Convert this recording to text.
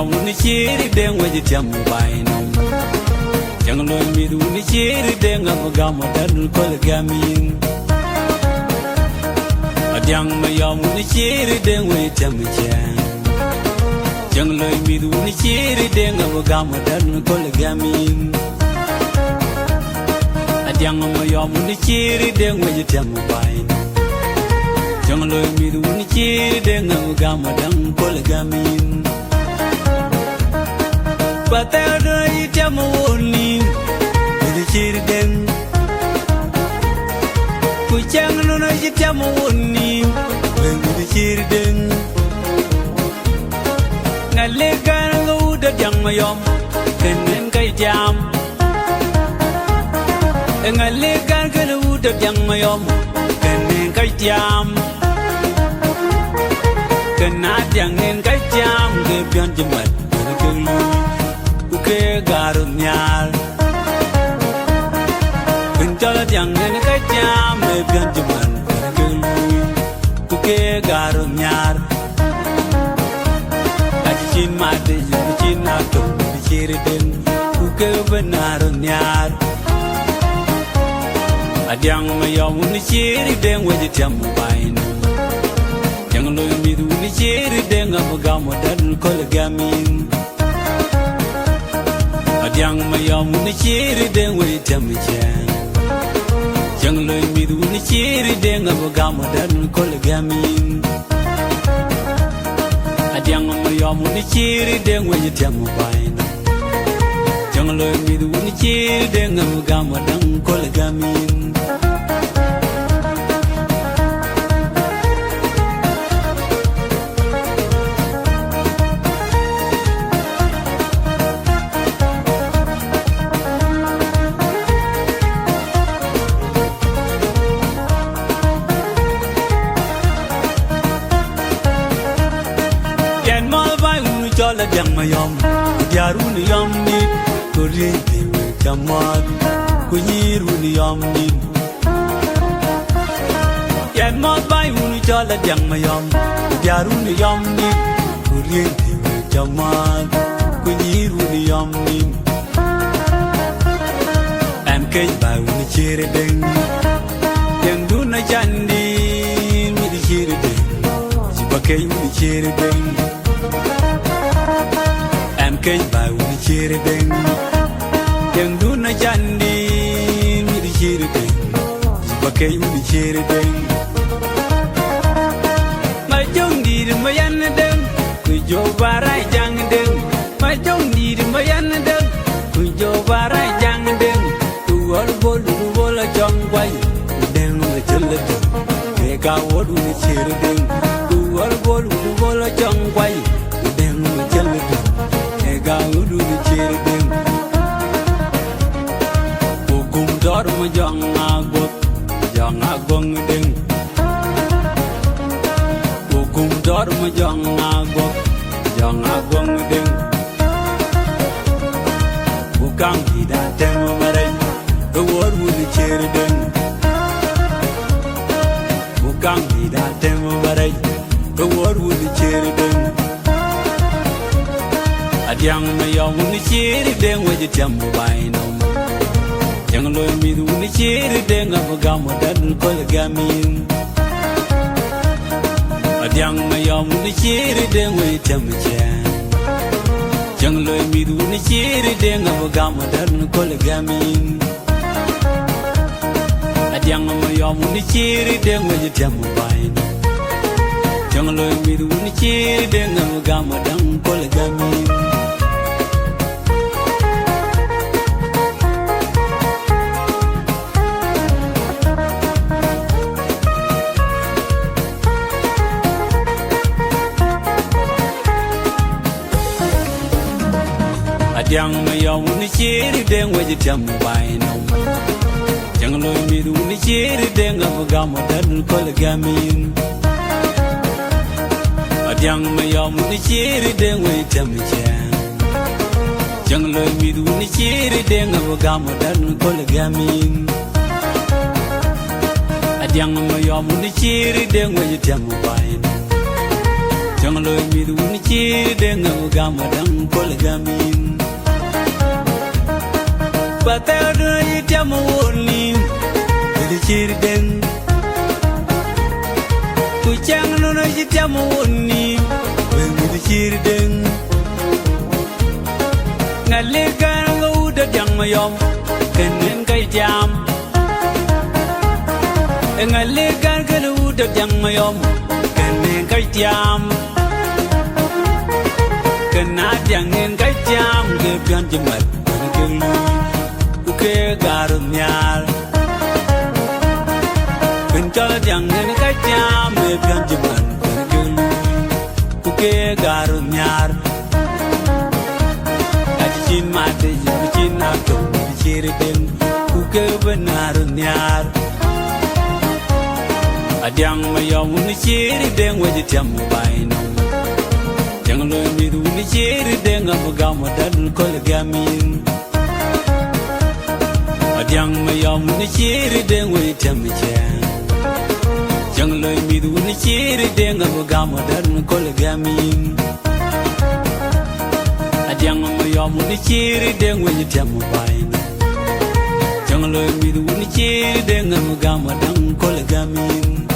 yom ni chiri deng we jam bai no jang lo mi du ni chiri deng gam dan kol gamin adyang ma yom ni chiri deng we jam jang jang lo mi du ni chiri deng gam dan kol gamin adyang ma yom ni chiri deng we jam bai no jang lo mi du ni chiri deng gam dan kol gamin Patado itamu woni Bidi chiri den Kuchang nono itamu woni Bidi chiri den Ngalegan nguda jang mayom Kenen kay jam Ngalegan nguda jang mayom Kenen kay jam Kenat yang nen kay jam Gebion jemat Kelu Uke garun nyal Kencala yang nene kajam Lebian cuman Kelu Uke garun nyal Kacin mati Kacin aku Diciri den Uke benarun nyal Adyang mayom Uniciri den Wajit jamu bain Jangan lo midu Uniciri den Gamu dan kolgamin Adyang mayom ni chiri deng we jam jang jang loy mi du ni chiri deng gam dan kol gamin adyang mayom ni chiri deng we jam bai jang loy mi du ni chiri deng gam dan kol gamin cho là dang mayom yaru ni yom ni ko ri ti we kamat ko yiru ni yom ni yan mot bai hu cho là dang mayom yaru ni yom ni ko ri ti we kamat ko yiru ni yom ni am kai bai hu ni chere deng yang du na jandi mi di chere deng si ba kai ni chere deng Kay ba uni chiri deng yang du na jandi mi di chiri deng ba kay uni chiri deng ma jong di ma yan deng ku jo barai jang deng ma jong di ma yan deng ku jo barai jang deng tu wal bol jong wai deng ma chel deng ke ka wod uni chiri deng tu wal bol jong wai deng ma chel deng Gaudu ni chiri deng Hukum dor ma jong agong deng Hukum dor ma jong agong deng Bukang hida tem marai Gawar wuni chiri deng Bukang hida tem marai Gawar wuni chiri deng Adyang mayom ni chiri deng we jam bai no jang lo mi du ni chiri deng gam dan kol gamin adyang mayom ni chiri deng we jam jang lo mi du ni chiri deng gam dan kol gamin adyang mayom ni chiri deng we jam bai no jang lo mi du ni chiri deng gam dan kol gamin Adyang mayom ni chiri deng we jam bai no jang lo mi du ni chiri deng gam dan kol gamin adyang mayom ni chiri deng we jam jang lo mi du ni chiri deng gam dan kol gamin adyang mayom ni chiri deng we jam bai no Janglo mi du ni chiri deng gama dang polgamin Patado yitiam woni di chiri deng Kuchang no yitiam woni di chiri deng Ngale kan go da jang mayom kenen kai jam Ngale kan go da jang mayom kenen kai jam Kana jangin kai jam ke pian jemat ke lu ke garum nyal Bencol jangin kai jam ke pian jemat ke lu ke garum nyal Ajin mate jin aku ciri deng ke benar nyal Adang mayom ni ciri deng wajib jam bainu Janglo mi du ni chiri deng gama dan polgamin Adang mayom ni chiri deng we temchen Janglo mi du ni chiri deng gama dan polgamin Adang mayom ni chiri deng we tembain Janglo mi du ni chiri deng gama dan polgamin